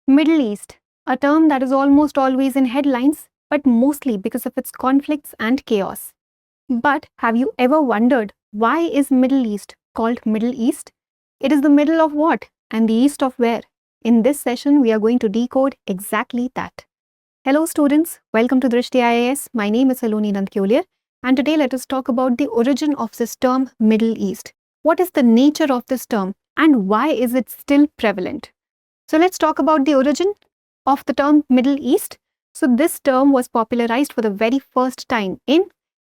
Middle East, a term that is almost always in headlines, but mostly because of its conflicts and chaos. But have you ever wondered why is Middle East called Middle East? It is the middle of what and the east of where? In this session, we are going to decode exactly that. Hello students, welcome to Drishti IAS. My name is Colonial, and today let us talk about the origin of this term Middle East. What is the nature of this term and why is it still prevalent? So let's talk about the origin of the term Middle East. So this term was popularized for the very first time in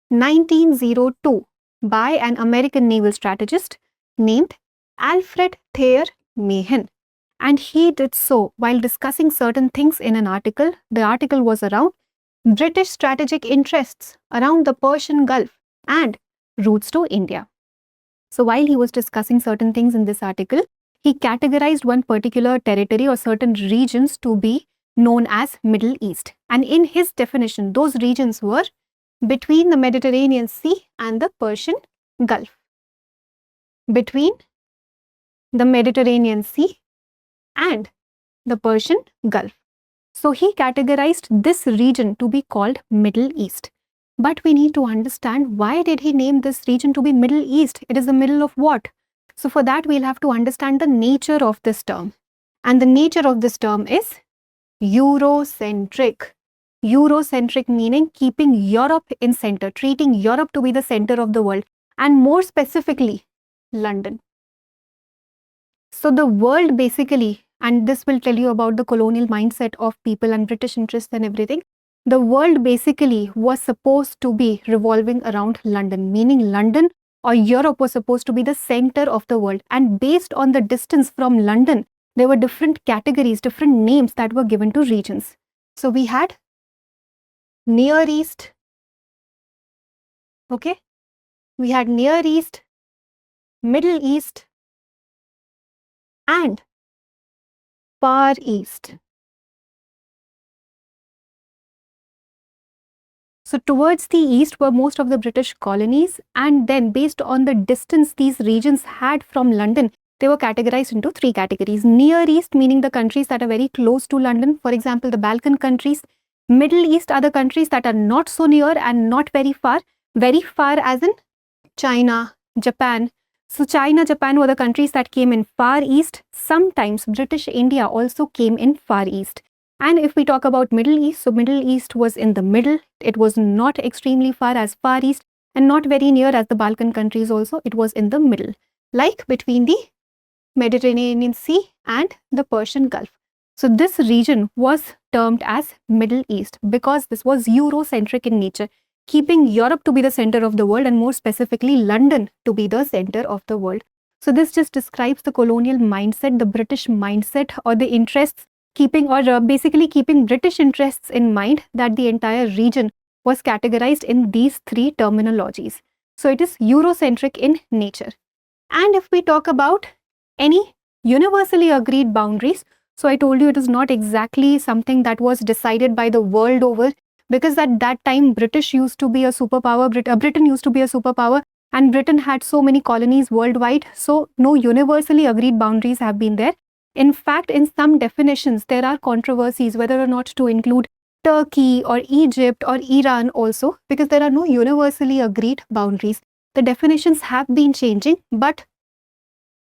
1902 by an American naval strategist named Alfred Thayer Mahan. And he did so while discussing certain things in an article. The article was around British strategic interests around the Persian Gulf and routes to India. So while he was discussing certain things in this article, he categorized one particular territory or certain regions to be known as Middle East. And in his definition, those regions were between the Mediterranean Sea and the Persian Gulf. Between the Mediterranean Sea and the Persian Gulf. So he categorized this region to be called Middle East. But we need to understand, why did he name this region to be Middle East? It is the middle of what? So for that, we'll have to understand the nature of this term. And the nature of this term is Eurocentric. Eurocentric meaning keeping Europe in center, treating Europe to be the center of the world, and more specifically, London. So the world basically, and this will tell you about the colonial mindset of people and British interests and everything, the world basically was supposed to be revolving around London, meaning London or Europe was supposed to be the center of the world. And based on the distance from London, there were different categories, different names that were given to regions. So we had Near East, okay? We had Near East, Middle East, and Far East. So towards the east were most of the British colonies, and then based on the distance these regions had from London, they were categorized into three categories. Near East meaning the countries that are very close to London, for example the Balkan countries. Middle East are the countries that are not so near and not very far as in China, Japan. So China, Japan were the countries that came in Far East. Sometimes British India also came in Far East. And if we talk about Middle East, so Middle East was in the middle. It was not extremely far as Far East and not very near as the Balkan countries also. It was in the middle, like between the Mediterranean Sea and the Persian Gulf. So this region was termed as Middle East because this was Eurocentric in nature, keeping Europe to be the center of the world and more specifically London to be the center of the world. So this just describes the colonial mindset, the British mindset, or the interests basically keeping British interests in mind, that the entire region was categorized in these three terminologies. So it is Eurocentric in nature. And if we talk about any universally agreed boundaries, so I told you it is not exactly something that was decided by the world over, because at that time British used to be a superpower, Britain used to be a superpower, and Britain had so many colonies worldwide, so no universally agreed boundaries have been there. In fact, in some definitions, there are controversies whether or not to include Turkey or Egypt or Iran also, because there are no universally agreed boundaries. The definitions have been changing, but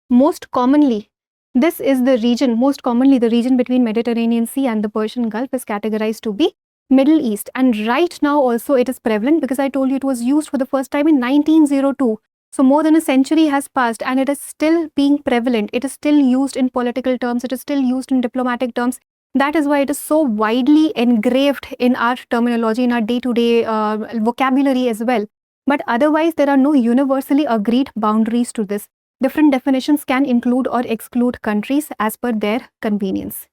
most commonly, this is the region, the region between Mediterranean Sea and the Persian Gulf is categorized to be Middle East. And right now also it is prevalent, because I told you it was used for the first time in 1902. So more than a century has passed and it is still being prevalent. It is still used in political terms. It is still used in diplomatic terms. That is why it is so widely engraved in our terminology, in our day-to-day vocabulary as well. But otherwise, there are no universally agreed boundaries to this. Different definitions can include or exclude countries as per their convenience.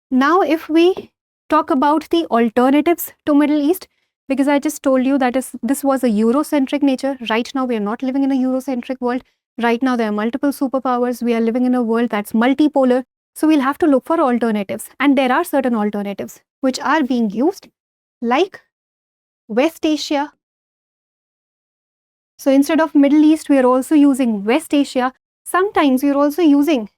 Now, if we talk about the alternatives to Middle East, because I just told you that this was a Eurocentric nature. Right now, we are not living in a Eurocentric world. Right now, there are multiple superpowers. We are living in a world that's multipolar. So we'll have to look for alternatives. And there are certain alternatives which are being used, like West Asia. So instead of Middle East, we are also using West Asia. Sometimes we are also using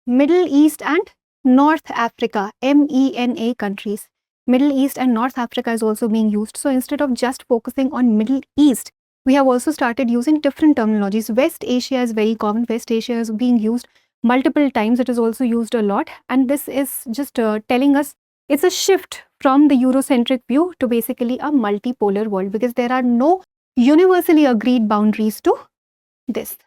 Middle East and North Africa, MENA countries. Middle East and North Africa is also being used. So instead of just focusing on Middle East, we have also started using different terminologies. West Asia is very common. West Asia is being used multiple times. It is also used a lot. And this is just telling us it's a shift from the Eurocentric view to basically a multipolar world, because there are no universally agreed boundaries to this.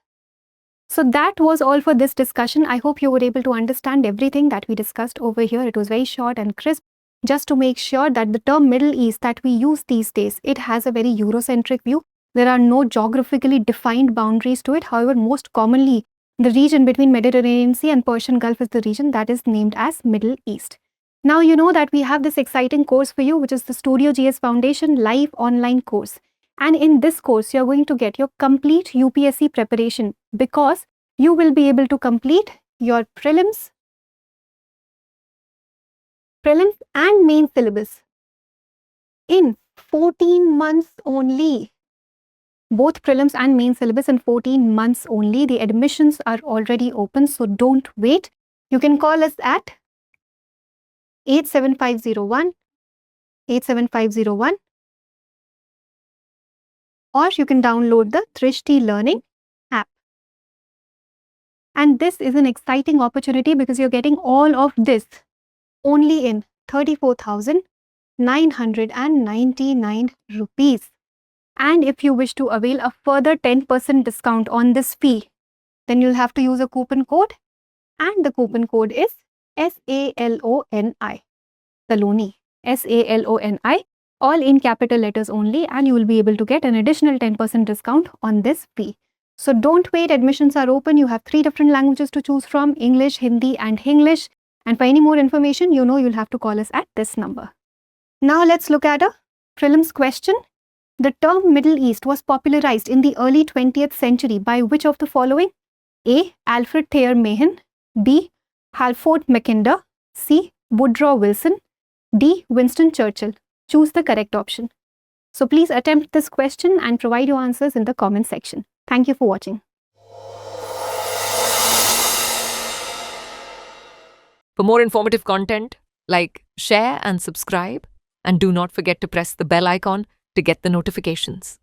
So that was all for this discussion. I hope you were able to understand everything that we discussed over here. It was very short and crisp, just to make sure that the term Middle East that we use these days, it has a very Eurocentric view. There are no geographically defined boundaries to it. However, most commonly, the region between Mediterranean Sea and Persian Gulf is the region that is named as Middle East. Now you know that we have this exciting course for you, which is the Studio GS Foundation live online course. And in this course, you're going to get your complete UPSC preparation, because you will be able to complete your prelims and main syllabus in 14 months only. Both prelims and main syllabus in 14 months only. The admissions are already open, so don't wait. You can call us at 87501, or you can download the Drishti Learning app. And this is an exciting opportunity because you're getting all of this only in 34,999 rupees. And if you wish to avail a further 10% discount on this fee, then you'll have to use a coupon code, and the coupon code is SALONI, Saloni, SALONI, all in capital letters only, and you will be able to get an additional 10% discount on this fee. So don't wait, admissions are open. You have 3 different languages to choose from: English, Hindi and Hinglish. And for any more information, you know you'll have to call us at this number. Now let's look at a prelims question. The term Middle East was popularized in the early 20th century by which of the following? A. Alfred Thayer Mahan, B. Halford Mackinder, C. Woodrow Wilson, D. Winston Churchill. Choose the correct option. So please attempt this question and provide your answers in the comment section. Thank you for watching. For more informative content, like, share and subscribe, and do not forget to press the bell icon to get the notifications.